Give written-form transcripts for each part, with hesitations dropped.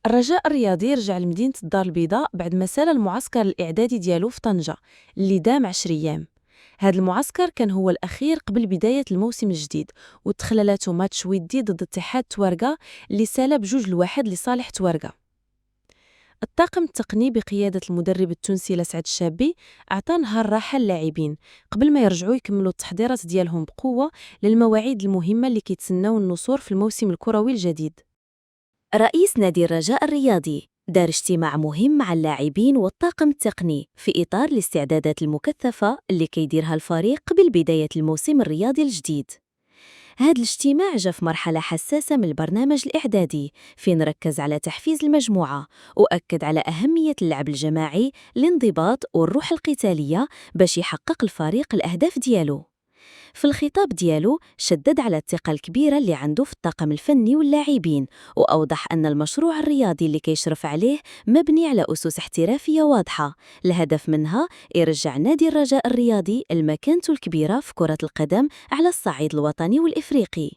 الرجاء الرياضي رجع لمدينة الدار البيضاء بعد ما سال المعسكر الإعدادي ديالو في طنجة اللي دام 10 أيام. هاد المعسكر كان هو الأخير قبل بداية الموسم الجديد، وتخللاتو ماتش ودي ضد اتحاد توارقة اللي سال ب2-1 لصالح توارقة. الطاقم التقني بقيادة المدرب التونسي لسعد الشابي أعطى نهار راحة للاعبين قبل ما يرجعوا يكملوا التحضيرات ديالهم بقوة للمواعيد المهمة اللي كيتسناو النصور في الموسم الكروي الجديد. رئيس نادي الرجاء الرياضي دار اجتماع مهم مع اللاعبين والطاقم التقني في إطار الاستعدادات المكثفة اللي كيديرها الفريق قبل بداية الموسم الرياضي الجديد. هذا الاجتماع جاء في مرحلة حساسة من البرنامج الإعدادي فين ركز على تحفيز المجموعة وأكد على أهمية اللعب الجماعي، الانضباط والروح القتالية باش يحقق الفريق الأهداف ديالو. في الخطاب ديالو شدد على الثقة الكبيرة اللي عنده في الطاقم الفني واللاعبين، وأوضح أن المشروع الرياضي اللي كيشرف عليه مبني على أسس احترافية واضحة، الهدف منها يرجع نادي الرجاء الرياضي المكانته الكبيرة في كرة القدم على الصعيد الوطني والإفريقي.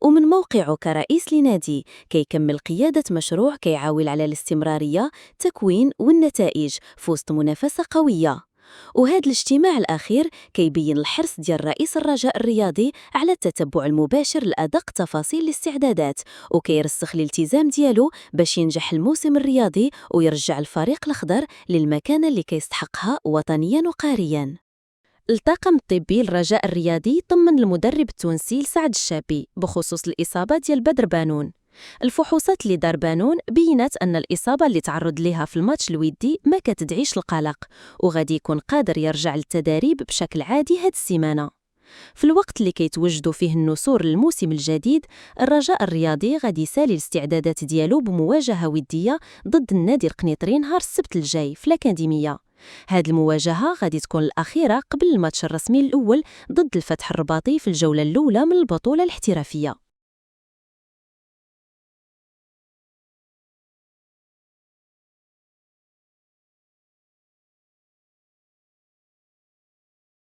ومن موقعه كرئيس لنادي كيكمل قيادة مشروع كيعاول على الاستمرارية، تكوين والنتائج في وسط منافسة قوية. وهذا الاجتماع الأخير كيبين الحرص ديال رئيس الرجاء الرياضي على التتبع المباشر لأدق تفاصيل الاستعدادات، وكيرسخ الالتزام ديالو باش ينجح الموسم الرياضي ويرجع الفريق الأخضر للمكانة اللي كيستحقها وطنيا وقاريا. الطاقم الطبي للرجاء الرياضي طمن المدرب التونسي لسعد الشابي بخصوص الإصابة ديال بدر بانون. الفحوصات اللي دار بانون بينات أن الإصابة اللي تعرض لها في الماتش الودي ما كتدعيش القلق، وغادي يكون قادر يرجع للتدريب بشكل عادي هاد السيمانة. في الوقت اللي كيتوجدوا فيه النسور للموسم الجديد، الرجاء الرياضي غادي يسالي الاستعدادات ديالو بمواجهة ودية ضد النادي القنيطري نهار السبت الجاي في الأكاديمية. هاد المواجهة غادي تكون الأخيرة قبل الماتش الرسمي الأول ضد الفتح الرباطي في الجولة الأولى من البطولة الاحترافية.